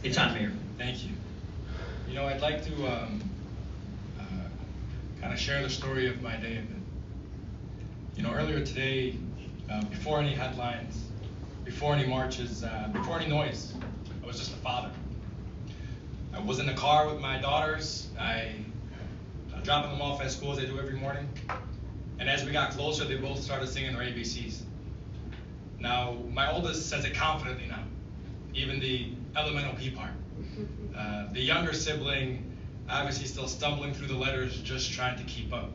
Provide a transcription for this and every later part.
It's on, Mayor. Thank you. You know, I'd like to kind of share the story of my day a bit. You know, earlier today, before any headlines, before any marches, before any noise, I was just a father. I was in the car with my daughters. I'm dropping them off at school as I do every morning. And as we got closer, they both started singing their ABCs. Now, my oldest says it confidently now, even the elemental P part. The younger sibling, obviously still stumbling through the letters, just trying to keep up,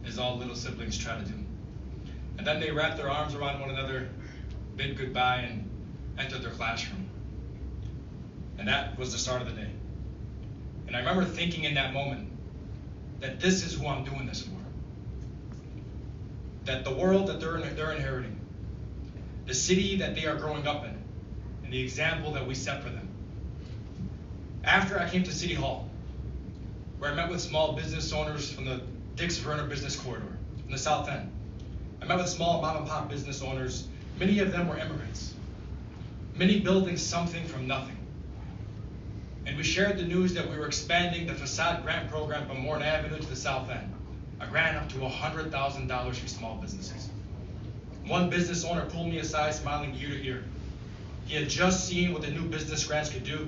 as all little siblings try to do. And then they wrapped their arms around one another, bid goodbye, and entered their classroom. And that was the start of the day. And I remember thinking in that moment that this is who I'm doing this for. That the world that they're inheriting, the city that they are growing up in, and the example that we set for them. After I came to City Hall, where I met with small business owners from the Dix-Verner Business Corridor, from the South End. I met with small mom and pop business owners. Many of them were immigrants. Many building something from nothing. And we shared the news that we were expanding the facade grant program from Morton Avenue to the South End, a grant up to $100,000 for small businesses. One business owner pulled me aside, smiling ear to ear. He had just seen what the new business grants could do,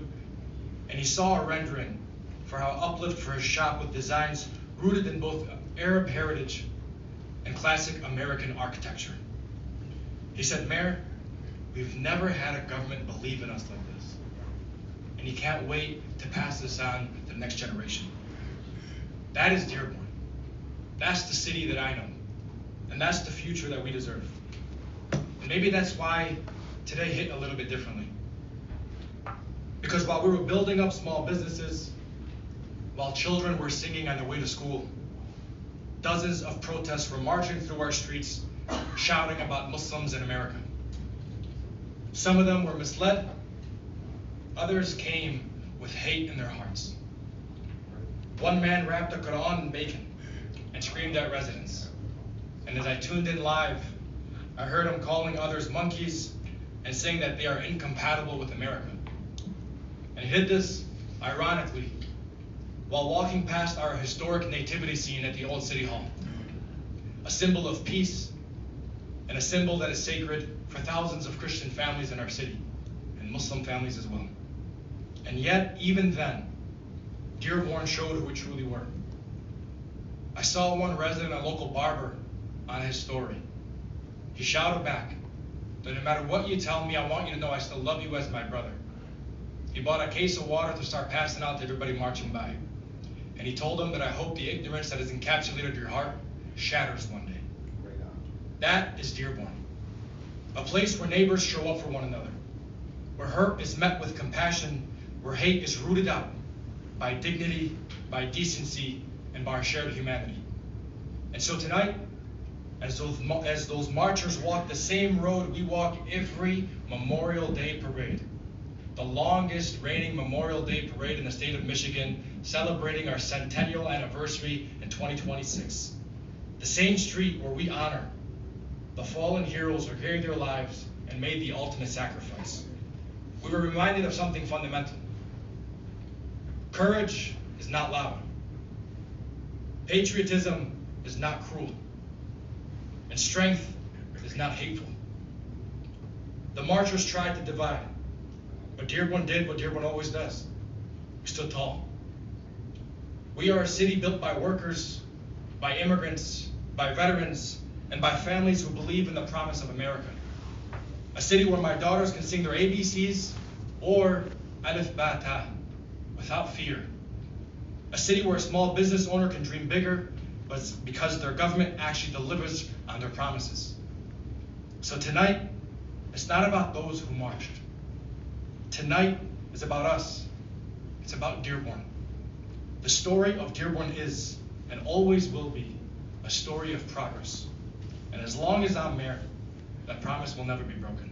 and he saw a rendering for how uplift for his shop with designs rooted in both Arab heritage and classic American architecture. He said, "Mayor, we've never had a government believe in us like this, and he can't wait to pass this on to the next generation." That is Dearborn. That's the city that I know, and that's the future that we deserve. And maybe that's why today hit a little bit differently. Because while we were building up small businesses, while children were singing on their way to school, dozens of protests were marching through our streets, shouting about Muslims in America. Some of them were misled, others came with hate in their hearts. One man wrapped the Quran in bacon and screamed at residents. And as I tuned in live, I heard him calling others monkeys and saying that they are incompatible with America. And he did this, ironically, while walking past our historic nativity scene at the old City Hall, a symbol of peace and a symbol that is sacred for thousands of Christian families in our city, and Muslim families as well. And yet, even then, Dearborn showed who we truly were. I saw one resident, a local barber, on his story. He shouted back that no matter what you tell me, I want you to know I still love you as my brother. He bought a case of water to start passing out to everybody marching by. And he told them that I hope the ignorance that is encapsulated in your heart shatters one day. That is Dearborn, a place where neighbors show up for one another, where hurt is met with compassion, where hate is rooted out by dignity, by decency, and by our shared humanity. And so tonight, as those marchers walk the same road we walk every Memorial Day parade, the longest reigning Memorial Day parade in the state of Michigan, celebrating our centennial anniversary in 2026. The same street where we honor the fallen heroes who gave their lives and made the ultimate sacrifice. We were reminded of something fundamental. Courage is not loud. Patriotism is not cruel. And strength is not hateful. The marchers tried to divide, but Dearborn did what Dearborn always does. We stood tall. We are a city built by workers, by immigrants, by veterans, and by families who believe in the promise of America. A city where my daughters can sing their ABCs or Alif Ba Ta without fear. A city where a small business owner can dream bigger, but because their government actually delivers on their promises. So tonight, it's not about those who marched. Tonight is about us. It's about Dearborn. The story of Dearborn is, and always will be, a story of progress. And as long as I'm mayor, that promise will never be broken.